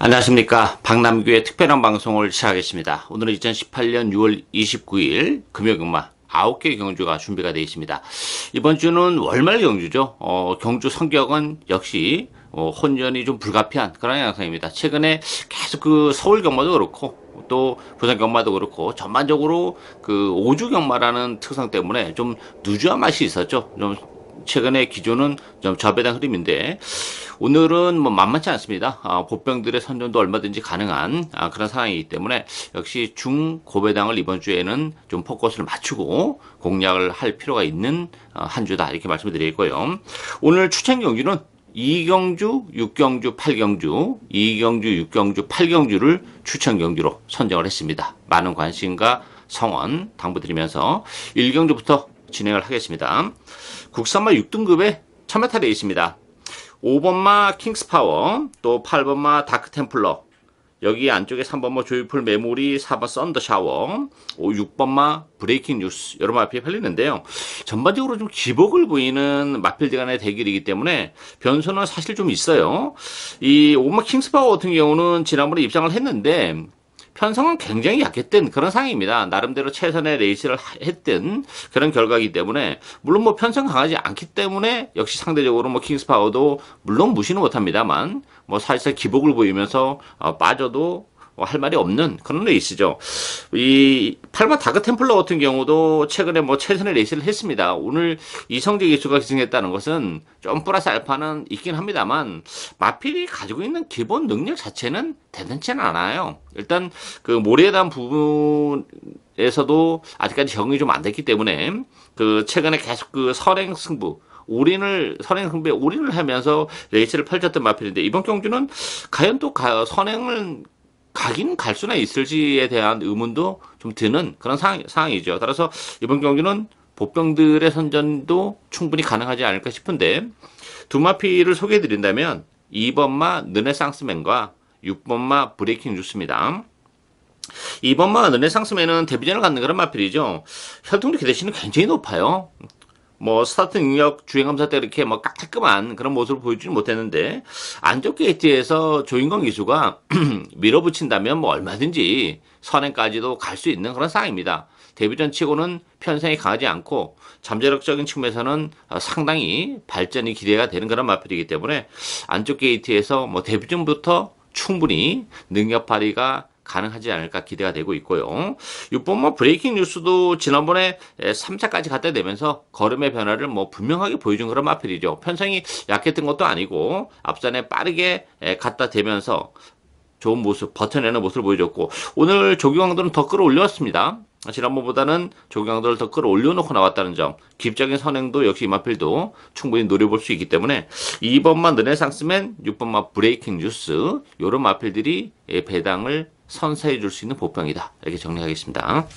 안녕하십니까. 박남규의 특별한 방송을 시작하겠습니다. 오늘은 2018년 6월 29일 금요일마 9개 경주가 준비가 되어 있습니다. 이번 주는 월말 경주죠. 경주 성격은 역시 혼전이 좀 불가피한 그런 양상입니다. 최근에 계속 그 서울 경마도 그렇고 또 부산 경마도 그렇고 전반적으로 그 오주 경마라는 특성 때문에 좀 누주한 맛이 있었죠. 좀 최근에 기존은 좀 저배당 흐름인데 오늘은 뭐 만만치 않습니다. 보병들의 선전도 얼마든지 가능한 그런 상황이기 때문에 역시 중고배당을 이번 주에는 좀 포커스를 맞추고 공략을 할 필요가 있는 한 주다 이렇게 말씀을 드리고요. 오늘 추천 경주는 2경주, 6경주, 8경주, 2경주, 6경주, 8경주를 추천 경주로 선정을 했습니다. 많은 관심과 성원 당부드리면서 1경주부터 진행을 하겠습니다. 국산마 6등급에 첨예탈에 있습니다. 5번마 킹스파워, 또 8번마 다크템플러, 여기 안쪽에 3번마 조이풀 메모리, 4번 썬더샤워, 6번마 브레이킹 뉴스, 여러 마필이 팔리는데요. 전반적으로 좀 기복을 보이는 마필들 간의 대결이기 때문에 변수는 사실 좀 있어요. 이 5번마 킹스파워 같은 경우는 지난번에 입장을 했는데 편성은 굉장히 약했던 그런 상황입니다. 나름대로 최선의 레이스를 했던 그런 결과이기 때문에 물론 뭐 편성 강하지 않기 때문에 역시 상대적으로 뭐 킹스파워도 물론 무시는 못합니다만 뭐 사실상 기복을 보이면서 빠져도 할 말이 없는 그런 레이스죠. 이 8번 다크 템플러 같은 경우도 최근에 뭐 최선의 레이스를 했습니다. 오늘 이성재 기수가 기승했다는 것은 좀 플러스 알파는 있긴 합니다만 마필이 가지고 있는 기본 능력 자체는 대단치는 않아요. 일단 그 모래에 대한 부분에서도 아직까지 적응이 좀 안 됐기 때문에 그 최근에 계속 그 선행 승부 선행 승부에 올인을 하면서 레이스를 펼쳤던 마필인데 이번 경주는 과연 또 선행을 가긴 갈 수나 있을지에 대한 의문도 좀 드는 그런 상황이죠. 따라서 이번 경기는 보병들의 선전도 충분히 가능하지 않을까 싶은데 두 마피를 소개해 드린다면 2번마 르네상스맨과 6번마 브레이킹 뉴스입니다. 2번마 르네상스맨은 데뷔전을 갖는 그런 마필이죠. 혈통도 기대치는 굉장히 높아요. 뭐 스타트 능력 주행검사 때 이렇게 뭐 깔끔한 그런 모습을 보여주지 못했는데 안쪽 게이트에서 조인권 기수가 밀어붙인다면 뭐 얼마든지 선행까지도 갈 수 있는 그런 상황입니다. 데뷔전 치고는 편성이 강하지 않고 잠재력적인 측면에서는 상당히 발전이 기대가 되는 그런 마필이기 때문에 안쪽 게이트에서 뭐 데뷔전부터 충분히 능력 발휘가 가능하지 않을까 기대가 되고 있고요. 6번마 브레이킹 뉴스도 지난번에 3차까지 갖다 대면서 걸음의 변화를 뭐 분명하게 보여준 그런 마필이죠. 편성이 약했던 것도 아니고 앞선에 빠르게 갖다 대면서 좋은 모습, 버텨내는 모습을 보여줬고 오늘 조경강도는 더 끌어올렸습니다. 지난번보다는 조경강도를 더 끌어올려놓고 나왔다는 점, 기입적인 선행도 역시 이 마필도 충분히 노려볼 수 있기 때문에 2번마 르네상스맨, 6번마 브레이킹 뉴스 이런 마필들이 배당을 선사해 줄 수 있는 보병이다. 이렇게 정리하겠습니다.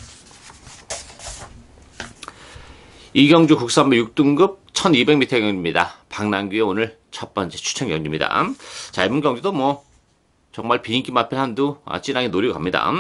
이경주 국산마 6등급 1200m 경주입니다. 박남규의 오늘 첫 번째 추천 경주입니다. 자, 이번 경주도 뭐 정말 비인기 마필 한두 찌랑이 노리고 갑니다.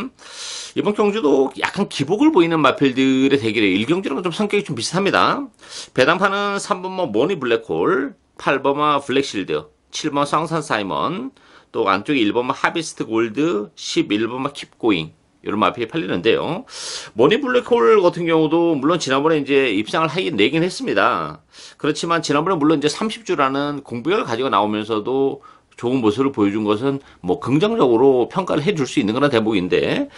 이번 경주도 약간 기복을 보이는 마필들의 대결에 1경주랑 좀 성격이 좀 비슷합니다. 배당판은 3번마 모니 블랙홀, 8번마 블랙실드, 7번 성산 사이먼, 또 안쪽에 1번마 하비스트 골드, 11번마 킵고잉 이런 마필이 팔리는데요. 머니 블랙홀 같은 경우도 물론 지난번에 이제 입상을 내긴 했습니다. 그렇지만 지난번에 물론 이제 30주라는 공백을 가지고 나오면서도 좋은 모습을 보여준 것은 뭐 긍정적으로 평가를 해줄 수 있는 그런 대목인데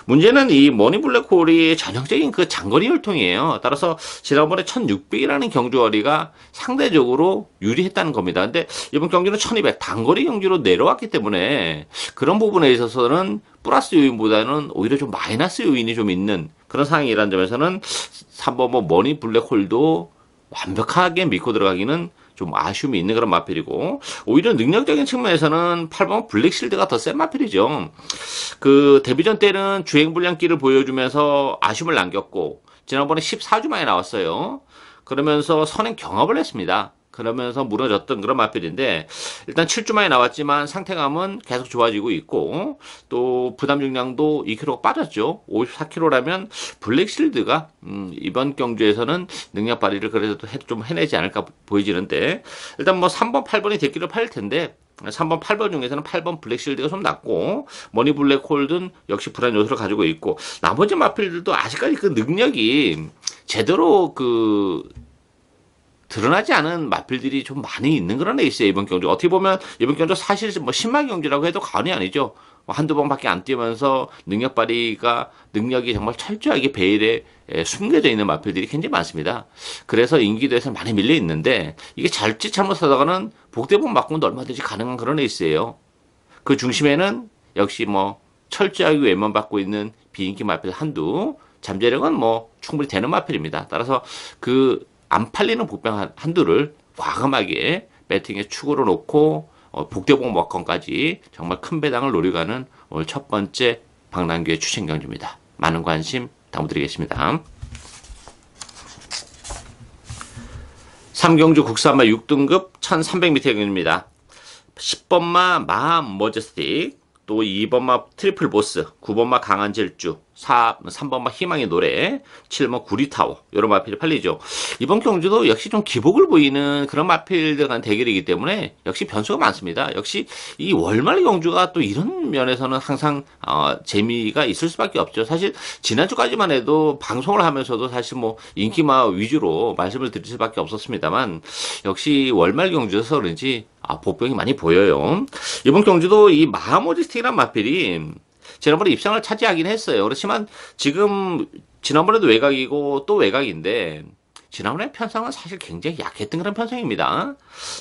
문제는 이 머니 블랙홀이 전형적인 그 장거리 혈통이에요. 따라서 지난번에 1600이라는 경주거리가 상대적으로 유리했다는 겁니다. 근데 이번 경기는 1200 단거리 경주로 내려왔기 때문에 그런 부분에 있어서는 플러스 요인보다는 오히려 좀 마이너스 요인이 좀 있는 그런 상황이라는 점에서는 3번 뭐 머니 블랙홀도 완벽하게 믿고 들어가기는 좀 아쉬움이 있는 그런 마필이고 오히려 능력적인 측면에서는 8번 블랙실드가 더 센 마필이죠. 그 데뷔전 때는 주행 불량기를 보여주면서 아쉬움을 남겼고 지난번에 14주 만에 나왔어요. 그러면서 선행 경합을 했습니다. 그러면서 무너졌던 그런 마필인데 일단 7주 만에 나왔지만 상태감은 계속 좋아지고 있고 또 부담 중량도 2kg가 빠졌죠. 54kg라면 블랙실드가 이번 경주에서는 능력 발휘를 그래도 좀 해내지 않을까 보여지는데 일단 뭐 3번, 8번이 대기를 팔릴 텐데 3번, 8번 중에서는 8번 블랙실드가 좀 낮고, 머니 블랙 홀든 역시 불안 요소를 가지고 있고, 나머지 마필들도 아직까지 그 능력이 제대로 드러나지 않은 마필들이 좀 많이 있는 그런 레이스예요, 이번 경주. 어떻게 보면 이번 경주 사실 뭐 신망 경주라고 해도 과언이 아니죠. 뭐 한두 번밖에 안 뛰면서 능력이 정말 철저하게 베일에 숨겨져 있는 마필들이 굉장히 많습니다. 그래서 인기도에서 많이 밀려 있는데 이게 잘짓 잘못하다가는 복대본 바꾸면 얼마든지 가능한 그런 레이스예요. 그 중심에는 역시 뭐 철저하게 외면받고 있는 비인기 마필 한두, 잠재력은 뭐 충분히 되는 마필입니다. 따라서 안 팔리는 복병 한두를 과감하게 배팅에 축으로 놓고 복대봉 먹건까지 정말 큰 배당을 노려가는 오늘 첫 번째 박남규의 추천 경주입니다. 많은 관심 당부드리겠습니다. 3경주 국산마 6등급 1300m 경주입니다. 10번마 마함 머제스틱, 또 2번마 트리플 보스, 9번마 강한 질주, 3번마 희망의 노래, 7번 구리타워, 이런 마필이 팔리죠. 이번 경주도 역시 좀 기복을 보이는 그런 마필들 간 대결이기 때문에 역시 변수가 많습니다. 역시 이 월말 경주가 또 이런 면에서는 항상 재미가 있을 수밖에 없죠. 사실 지난주까지만 해도 방송을 하면서도 사실 뭐 인기마 위주로 말씀을 드릴 수밖에 없었습니다만 역시 월말 경주여서 그런지 복병이 많이 보여요. 이번 경주도 이 마하모지스틱이란 마필이 지난번에 입상을 차지하긴 했어요. 그렇지만 지난번에도 외곽이고 또 외곽인데 지난번에 편성은 사실 굉장히 약했던 그런 편성입니다.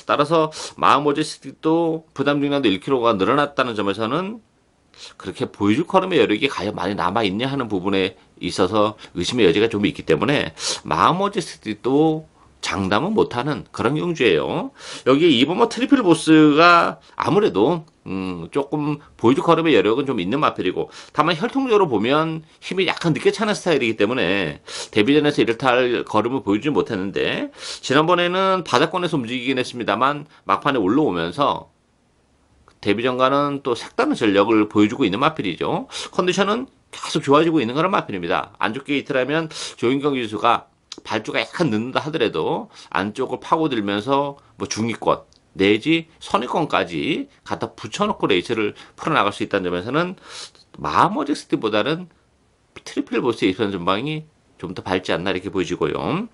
따라서 마하모지스틱도 부담 중량도 1kg가 늘어났다는 점에서는 그렇게 보여줄 걸음의 여력이 과연 많이 남아있냐 하는 부분에 있어서 의심의 여지가 좀 있기 때문에 마하모지스틱도 장담은 못하는 그런 경주예요. 여기 2번 트리플 보스가 아무래도 조금 보여줄 걸음의 여력은 좀 있는 마필이고, 다만 혈통적으로 보면 힘이 약간 늦게 차는 스타일이기 때문에 데뷔전에서 이렇다 할 걸음을 보여주지 못했는데 지난번에는 바닥권에서 움직이긴 했습니다만 막판에 올라오면서 데뷔전과는 또 색다른 전력을 보여주고 있는 마필이죠. 컨디션은 계속 좋아지고 있는 그런 마필입니다. 안 좋게 이틀하면 조인경 기수가 발주가 약간 늦는다 하더라도 안쪽을 파고들면서 뭐 중위권 내지 선위권까지 갖다 붙여놓고 레이스를 풀어나갈 수 있다는 점에서는 마하모제스티보다는 트리플 보스의 입선 전방이 좀 더 밝지 않나 이렇게 보여지고요.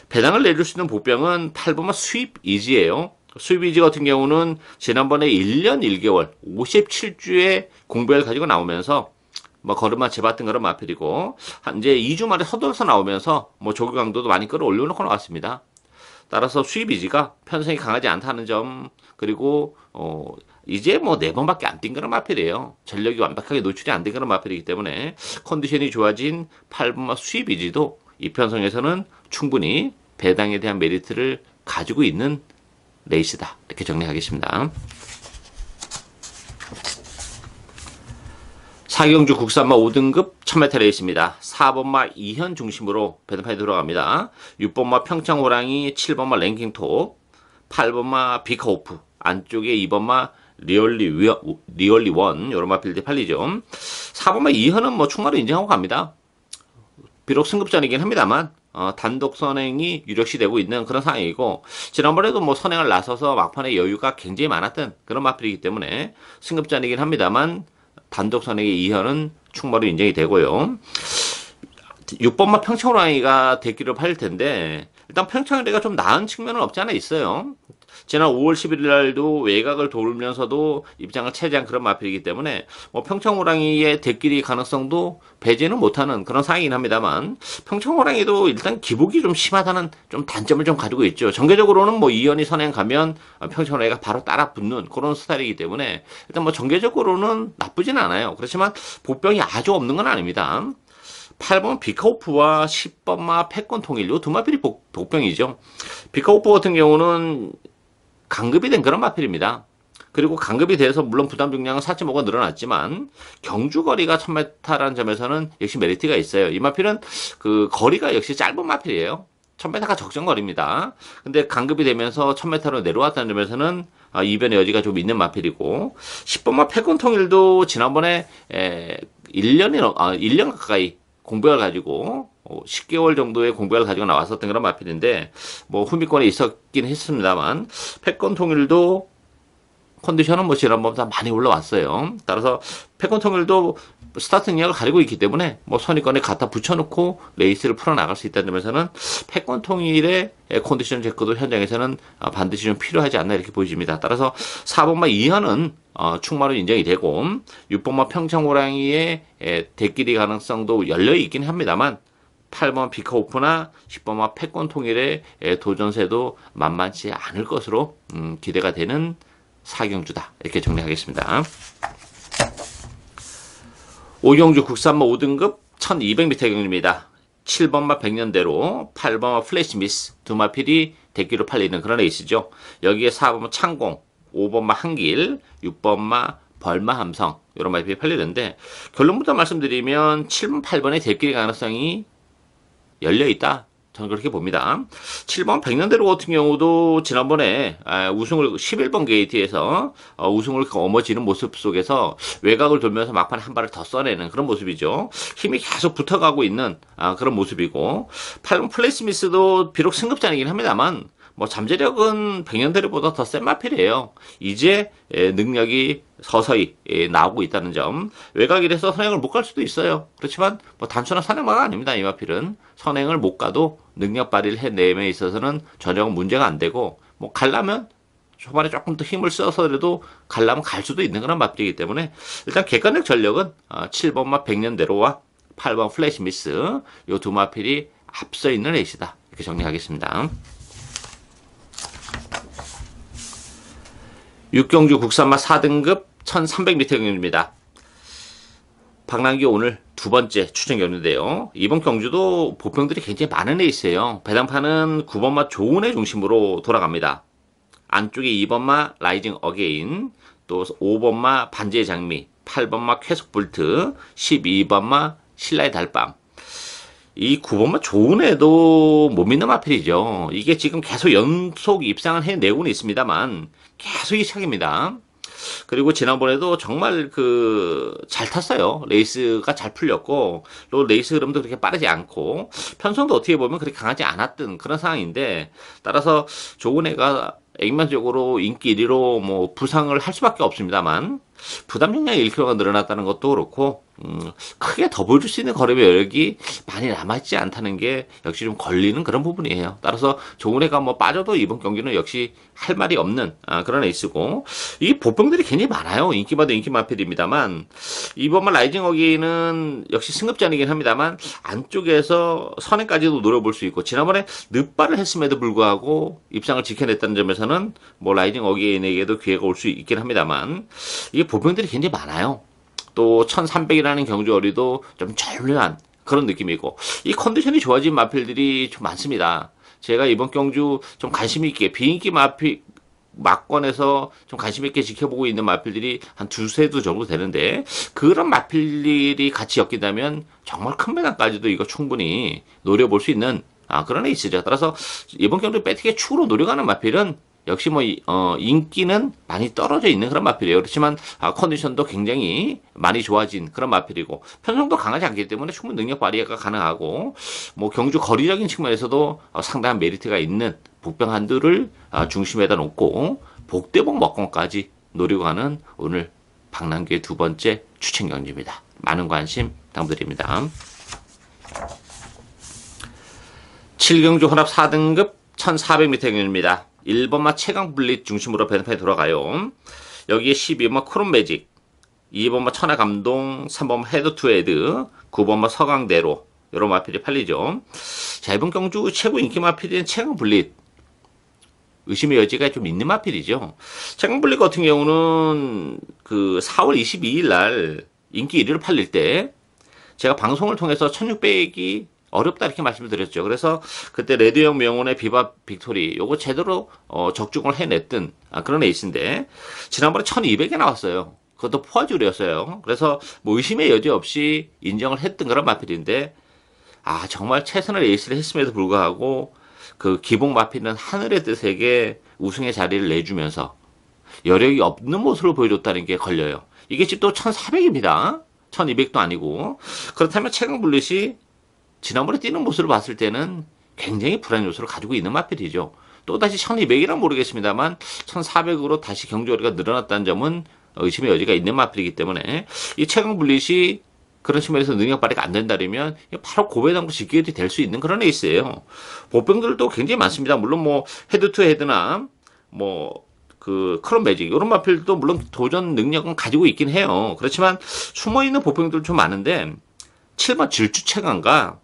배당을 내줄 수 있는 복병은 8번마 수입 이지예요. 수입 이지 같은 경우는 지난번에 1년 1개월 57주의 공백을 가지고 나오면서 뭐 걸음만 재봤던 그런 마필이고 이제 2주 만에 서둘러서 나오면서 뭐 조교 강도도 많이 끌어올려 놓고 나왔습니다. 따라서 수입 이지가 편성이 강하지 않다는 점, 그리고 이제 뭐 4번밖에 안 뛴 그런 마필이에요. 전력이 완벽하게 노출이 안 된 그런 마필이기 때문에 컨디션이 좋아진 8번마 수입 이지도 이 편성에서는 충분히 배당에 대한 메리트를 가지고 있는 레이스다, 이렇게 정리하겠습니다. 4경주 국산마 5등급 1000m 레이스입니다. 4번마 이현 중심으로 배당판이 들어갑니다. 6번마 평창호랑이, 7번마 랭킹톱, 8번마 비카오프, 안쪽에 2번마 리얼리 원, 요런 마필들이 팔리죠. 4번마 이현은 뭐 충마로 인정하고 갑니다. 비록 승급전이긴 합니다만 단독 선행이 유력시 되고 있는 그런 상황이고, 지난번에도 뭐 선행을 나서서 막판에 여유가 굉장히 많았던 그런 마필이기 때문에 승급전이긴 합니다만 단독 선행의 이현은 충마로 인정이 되고요. 6번마 평창호랑이가 대기를 팔릴 텐데 일단 평창호랑이가 좀 나은 측면은 없지 않아 있어요. 지난 5월 11일 날도 외곽을 돌면서도 입장을 차지한 그런 마필이기 때문에 뭐 평창호랑이의 대끼리 가능성도 배제는 못하는 그런 상황이긴 합니다만, 평창호랑이도 일단 기복이 좀 심하다는 좀 단점을 좀 가지고 있죠. 전개적으로는 뭐 이현이 선행 가면 평창호랑이가 바로 따라 붙는 그런 스타일이기 때문에 일단 뭐 전개적으로는 나쁘지는 않아요. 그렇지만 복병이 아주 없는 건 아닙니다. 8번 비카오프와 10번마 패권 통일, 요 두 마필이 복병이죠. 비카오프 같은 경우는 강급이 된 그런 마필입니다. 그리고 강급이 돼서 물론 부담 중량은 4.5가 늘어났지만 경주거리가 1000m라는 점에서는 역시 메리트가 있어요. 이 마필은 거리가 역시 짧은 마필이에요. 1000m가 적정거리입니다. 근데 강급이 되면서 1000m로 내려왔다는 점에서는 이변의 여지가 좀 있는 마필이고, 10번마 패권 통일도 지난번에 1년 가까이 공백을 가지고 10개월 정도의 공백을 가지고 나왔었던 그런 마필인데 뭐 후미권에 있었긴 했습니다만, 패권 통일도 컨디션은 뭐 지난번보다 많이 올라왔어요. 따라서 패권 통일도 스타트 능력을 가지고 있기 때문에 뭐 선입관에 갖다 붙여놓고 레이스를 풀어나갈 수 있다는 점에서는 패권 통일의 컨디션 체크도 현장에서는 반드시 좀 필요하지 않나 이렇게 보여집니다. 따라서 4번마 이하는 충마로 인정이 되고 6번마 평창호랑이의 대끼리 가능성도 열려 있긴 합니다만 8번 비카오프나 10번마 패권 통일의 도전세도 만만치 않을 것으로 기대가 되는 사경주다 이렇게 정리하겠습니다. 5경주 국산마 5등급 1200m 경주입니다. 7번마 백년대로 8번마 플래시미스 두 마필이 대기로 팔리는 그런 레이스죠. 여기에 4번마 창공, 5번마 한길, 6번마 벌마 함성 이런 마필이 팔리는데 결론부터 말씀드리면 7번, 8번의 대끼리 가능성이 열려있다. 저는 그렇게 봅니다. 7번 백년대로 같은 경우도 지난번에 우승을 11번 게이트에서 우승을 거머쥐는 모습 속에서 외곽을 돌면서 막판에 한 발을 더 써내는 그런 모습이죠. 힘이 계속 붙어가고 있는 그런 모습이고 8번 플레이스미스도 비록 승급자이긴 합니다만 뭐 잠재력은 백년대로보다 더 센 마필이에요. 이제 능력이 서서히 나오고 있다는 점. 외곽이라서 선행을 못 갈 수도 있어요. 그렇지만 뭐 단순한 선행마가 아닙니다. 이 마필은 선행을 못 가도 능력 발휘를 해내에 있어서는 전혀 문제가 안 되고 뭐 갈라면 초반에 조금 더 힘을 써서라도 갈라면 갈 수도 있는 그런 마필이기 때문에 일단 객관적 전력은 7번마 백년대로와 8번 플래시미스 이 두 마필이 앞서 있는 레이스다. 이렇게 정리하겠습니다. 6경주 국산마 4등급 1300m 경주입니다. 박남기 오늘 두 번째 추천 경주인데요. 이번 경주도 보평들이 굉장히 많은 레이스예요. 배당판은 9번마 좋은애 중심으로 돌아갑니다. 안쪽에 2번마 라이징 어게인, 또 5번마 반지의 장미, 8번마 쾌속불트, 12번마 신라의 달밤. 이 9번마 좋은 애도 못 믿는 마필이죠. 이게 지금 계속 연속 입상을 해내고는 있습니다만 계속 이 차기입니다. 그리고 지난번에도 정말 잘 탔어요. 레이스가 잘 풀렸고 또 레이스 흐름도 그렇게 빠르지 않고 편성도 어떻게 보면 그렇게 강하지 않았던 그런 상황인데 따라서 좋은 애가 액면적으로 인기 1위로 뭐 부상을 할 수밖에 없습니다만 부담 용량이 1kg가 늘어났다는 것도 그렇고 크게 더 보여줄 수 있는 거래 여력이 많이 남아있지 않다는 게 역시 좀 걸리는 그런 부분이에요. 따라서 좋은 애가 뭐 빠져도 이번 경기는 역시 할 말이 없는 그런 에이스고 이 보병들이 굉장히 많아요. 인기마다 인기 마필입니다만 이번만 라이징 어기는 역시 승급전이긴 합니다만 안쪽에서 선행까지도 노려볼 수 있고 지난번에 늑발을 했음에도 불구하고 입상을 지켜냈다는 점에서는 뭐 라이징 어기인에게도 기회가 올 수 있긴 합니다만 이게 보병들이 굉장히 많아요. 또 1300이라는 경주어리도 좀 절묘한 그런 느낌이고 이 컨디션이 좋아진 마필들이 좀 많습니다. 제가 이번 경주 좀 관심 있게 비인기 마필 막권에서 좀 관심 있게 지켜보고 있는 마필들이 한 두세 두 정도 되는데 그런 마필들이 같이 엮인다면 정말 큰 배당까지도 이거 충분히 노려볼 수 있는 그런 에이스죠. 따라서 이번 경주 배팅에 축으로 노려가는 마필은 역시 뭐 인기는 많이 떨어져 있는 그런 마필이에요. 그렇지만 컨디션도 굉장히 많이 좋아진 그런 마필이고 편성도 강하지 않기 때문에 충분히 능력 발휘가 가능하고 뭐 경주 거리적인 측면에서도 상당한 메리트가 있는 복병 한두를 중심에다 놓고 복대복 먹건까지 노리고 가는 오늘 박남규의 두 번째 추천 경주입니다. 많은 관심 당부드립니다. 7경주 혼합 4등급 1400m 경주입니다. 1번마 최강 블릿 중심으로 배당판이 돌아가요. 여기에 12번마 코론 매직, 2번마 천하 감동, 3번마 헤드 투 헤드, 9번마 서강대로 이런 마필이 팔리죠. 자, 이번 경주 최고 인기 마필인 최강 블릿 의심의 여지가 좀 있는 마필이죠. 최강 블릿 같은 경우는 4월 22일 날 인기 1위로 팔릴 때 제가 방송을 통해서 1600이 어렵다 이렇게 말씀을 드렸죠. 그래서 그때 레드형 명운의 비바 빅토리 요거 제대로 적중을 해냈던 그런 에이스인데 지난번에 1200에 나왔어요. 그것도 포화줄이었어요. 그래서 뭐 의심의 여지 없이 인정을 했던 그런 마필인데 정말 최선의 에이스를 했음에도 불구하고 그 기복 마필은 하늘의 뜻에게 우승의 자리를 내주면서 여력이 없는 모습을 보여줬다는 게 걸려요. 이게 지금 또 1400입니다. 1200도 아니고 그렇다면 최강 블릿이 지난번에 뛰는 모습을 봤을 때는 굉장히 불안 요소를 가지고 있는 마필이죠. 또다시 1200이란 모르겠습니다만 1400으로 다시 경주거리가 늘어났다는 점은 의심의 여지가 있는 마필이기 때문에 이 최강 불릿이 그런 측면에서 능력 발휘가 안 된다면 바로 고배당도 직결이 될 수 있는 그런 레이스예요. 보병들도 굉장히 많습니다. 물론 뭐 헤드 투 헤드나 뭐 그 크롬 매직 이런 마필도 물론 도전 능력은 가지고 있긴 해요. 그렇지만 숨어 있는 보병들 좀 많은데 7번 질주 최강과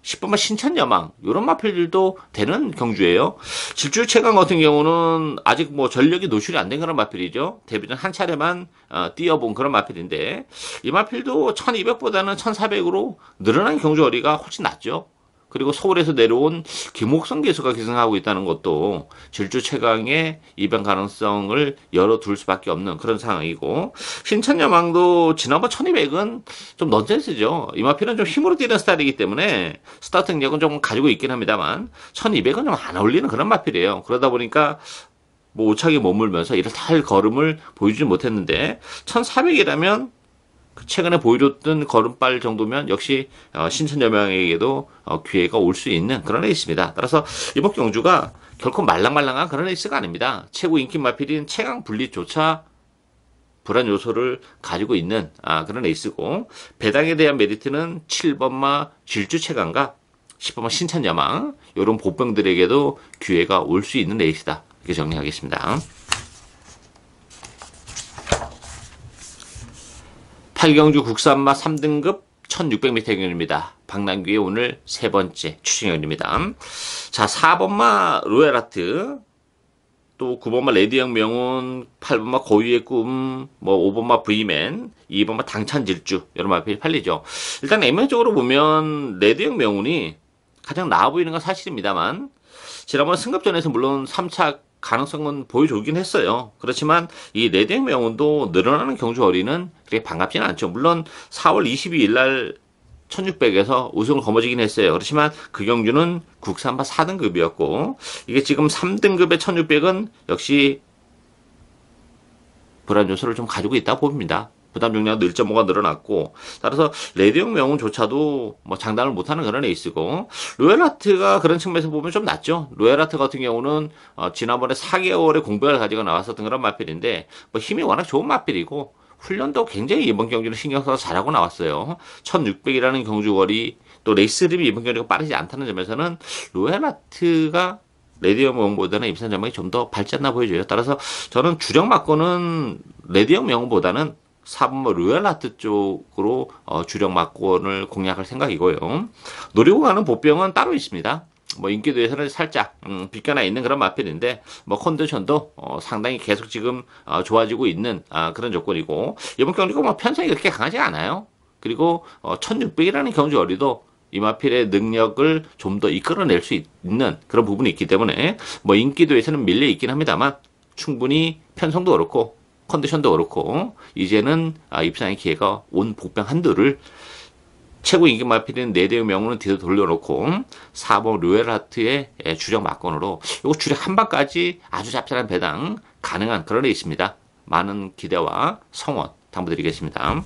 10번만 신천여망 이런 마필들도 되는 경주예요. 질주 최강 같은 경우는 아직 뭐 전력이 노출이 안 된 그런 마필이죠. 데뷔전 한 차례만 뛰어본 그런 마필인데 이 마필도 1200보다는 1400으로 늘어난 경주거리가 훨씬 낫죠. 그리고 서울에서 내려온 김옥성 기수가 기승하고 있다는 것도 질주 최강의 입양 가능성을 열어둘 수밖에 없는 그런 상황이고 신천여망도 지난번 1200은 좀 넌센스죠. 이마필은 좀 힘으로 뛰는 스타일이기 때문에 스타트 능력은 좀 가지고 있긴 합니다만 1200은 좀 안 어울리는 그런 마필이에요. 그러다 보니까 뭐 오차게 머물면서 이렇다 할 걸음을 보여주지 못했는데 1400이라면 최근에 보여줬던 걸음발 정도면 역시 신천여명에게도 기회가 올 수 있는 그런 레이스입니다. 따라서 이번 경주가 결코 말랑말랑한 그런 레이스가 아닙니다. 최고 인기 마필인 최강 분리조차 불안 요소를 가지고 있는 그런 레이스고 배당에 대한 메리트는 7번마 질주 최강과 10번마 신천여망 이런 보병들에게도 기회가 올 수 있는 레이스다. 이렇게 정리하겠습니다. 8경주 국산마 3등급 1600m 경연입니다. 박남규의 오늘 세 번째 추진경연입니다. 자, 4번마 로얄하트, 또 9번마 레디형 명운, 8번마 고유의 꿈, 뭐 5번마 브이맨, 2번마 당찬질주 여러 마필이 팔리죠. 일단 액면적으로 보면 레디형 명운이 가장 나아 보이는 건 사실입니다만 지난번 승급전에서 물론 3차 가능성은 보여주긴 했어요. 그렇지만 이 레디형 명운도 늘어나는 경주거리는 그렇게 반갑지는 않죠. 물론 4월 22일 날 1600에서 우승을 거머쥐긴 했어요. 그렇지만 그 경주는 국산파 4등급이었고 이게 지금 3등급의 1600은 역시 불안 요소를 좀 가지고 있다 봅니다. 부담 중량도 1.5가 늘어났고 따라서 레디형 명운조차도 뭐 장담을 못하는 그런 레이스고 로얄하트가 그런 측면에서 보면 좀 낫죠. 로얄하트 같은 경우는 지난번에 4개월의 공백을 가지고 나왔었던 그런 마필인데 뭐 힘이 워낙 좋은 마필이고 훈련도 굉장히 이번 경기는 신경 써서 잘하고 나왔어요. 1600이라는 경주거리 또 레이스 립이 이번 경기가 빠르지 않다는 점에서는 로얄하트가 레디형 명운보다는 임산 전망이 좀 더 밝지 않나 보여져요. 따라서 저는 주력 막고는 레디형 명운보다는 4번 로얄하트 쪽으로 주력 막권을 공략할 생각이고요. 노리고 가는 보병은 따로 있습니다. 뭐 인기도에서는 살짝 비껴나 있는 그런 마필인데 뭐 컨디션도 상당히 계속 지금 좋아지고 있는 그런 조건이고 이번 경기가 뭐 편성이 그렇게 강하지 않아요. 그리고 1600이라는 경주거리도 이 마필의 능력을 좀 더 이끌어낼 수 있는 그런 부분이 있기 때문에 뭐 인기도에서는 밀려 있긴 합니다만 충분히 편성도 그렇고 컨디션도 그렇고 이제는 입상의 기회가 온 복병 한두를 최고 인기 마필인 4대의 명운은 뒤로 돌려놓고 4번 로얄하트의 주력 막건으로 이거 주력 한 방까지 아주 잡잘한 배당 가능한 그런 데 있습니다. 많은 기대와 성원 당부드리겠습니다.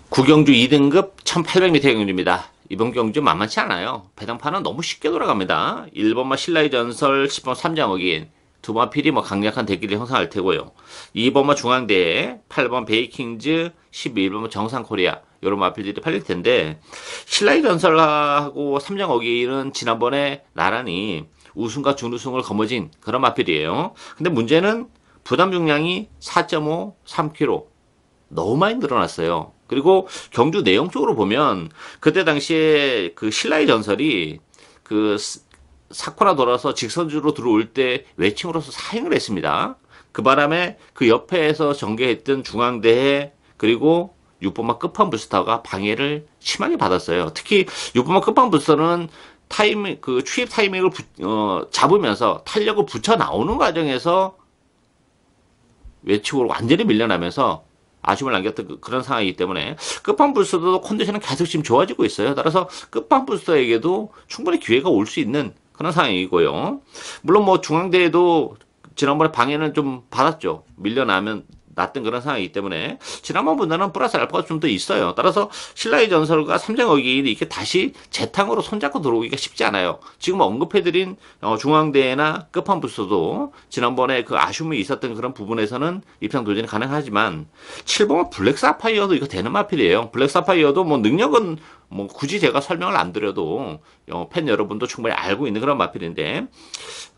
구경주 2등급 1800m 경주입니다. 이번 경주 만만치 않아요. 배당판은 너무 쉽게 돌아갑니다. 1번마 신라의 전설, 10번 삼장어긴, 2번 필이 뭐 강력한 대기를 형성할 테고요. 2번마 중앙대에, 8번 베이킹즈, 11번 정상코리아 이런 마필들이 팔릴 텐데 신라의 전설하고 삼장어긴은 지난번에 나란히 우승과 준우승을 거머쥔 그런 마필이에요. 근데 문제는 부담 중량이 4.5, 3kg 너무 많이 늘어났어요. 그리고 경주 내용 쪽으로 보면 그때 당시에 그 신라의 전설이 그 사코나 돌아서 직선주로 들어올 때 외칭으로서 사행을 했습니다. 그 바람에 그 옆에서 전개했던 중앙대에 그리고 6번마 끝판부스터가 방해를 심하게 받았어요. 특히 6번마 끝판부스터는 그 추입 타이밍을 잡으면서 탄력을 붙여 나오는 과정에서 외측으로 완전히 밀려나면서 아쉬움을 남겼던 그런 상황이기 때문에 끝판 부스터도 컨디션은 계속 지금 좋아지고 있어요. 따라서 끝판 부스터에게도 충분히 기회가 올 수 있는 그런 상황이고요. 물론 뭐 중앙대에도 지난번에 방해는 좀 받았죠. 났던 그런 상황이기 때문에 지난번보다는 플러스 알파가 좀 더 있어요. 따라서 신라의 전설과 삼성어게인이 이렇게 다시 재탕으로 손잡고 들어오기가 쉽지 않아요. 지금 언급해드린 중앙대나 끝판부스도 지난번에 그 아쉬움이 있었던 그런 부분에서는 입상 도전이 가능하지만 7번은 블랙 사파이어도 이거 되는 마필이에요. 블랙 사파이어도 뭐 능력은 뭐 굳이 제가 설명을 안 드려도 팬 여러분도 충분히 알고 있는 그런 마필인데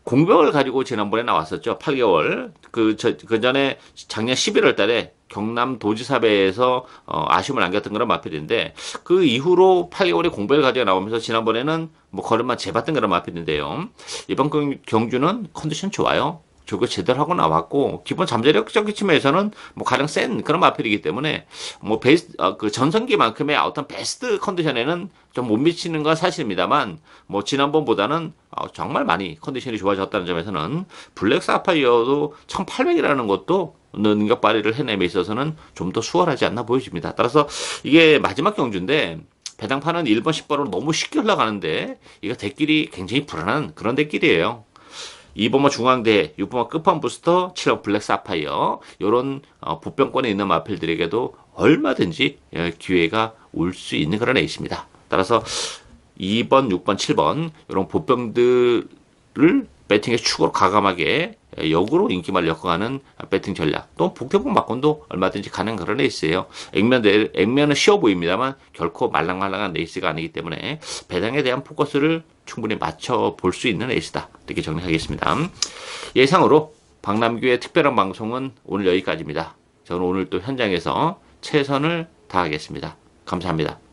공병을 가지고 지난번에 나왔었죠. 8개월. 그 전에 작년 11월 달에 경남 도지사배에서 아쉬움을 안겼던 그런 마필인데 그 이후로 8개월의 공백을 가지고 나오면서 지난번에는 뭐 걸음만 재봤던 그런 마필인데요. 이번 경주는 컨디션 좋아요. 저거 제대로 하고 나왔고 기본 잠재력적인 측면에서는 뭐 가장 센 그런 마필이기 때문에 뭐 그 전성기만큼의 어떤 베스트 컨디션에는 좀 못 미치는 건 사실입니다만 뭐 지난번보다는 정말 많이 컨디션이 좋아졌다는 점에서는 블랙 사파이어도 1800이라는 것도 능력 발휘를 해냄에 있어서는 좀 더 수월하지 않나 보여집니다. 따라서 이게 마지막 경주인데 배당판은 1번 10번으로 너무 쉽게 올라가는데 이거 대길이 굉장히 불안한 그런 대길이에요. 2번마 중앙대, 6번마 끝판부스터, 7번 블랙 사파이어 이런 보병권에 있는 마필들에게도 얼마든지 기회가 올 수 있는 그런 에이스입니다. 따라서 2번, 6번, 7번 이런 보병들을 배팅의 축으로 과감하게 역으로 인기말을 엮어가는 배팅 전략 또 복대복 막건도 얼마든지 가능한 그런 레이스예요. 액면은 쉬워 보입니다만 결코 말랑말랑한 레이스가 아니기 때문에 배당에 대한 포커스를 충분히 맞춰볼 수 있는 레이스다. 이렇게 정리하겠습니다. 예상으로 박남규의 특별한 방송은 오늘 여기까지입니다. 저는 오늘 또 현장에서 최선을 다하겠습니다. 감사합니다.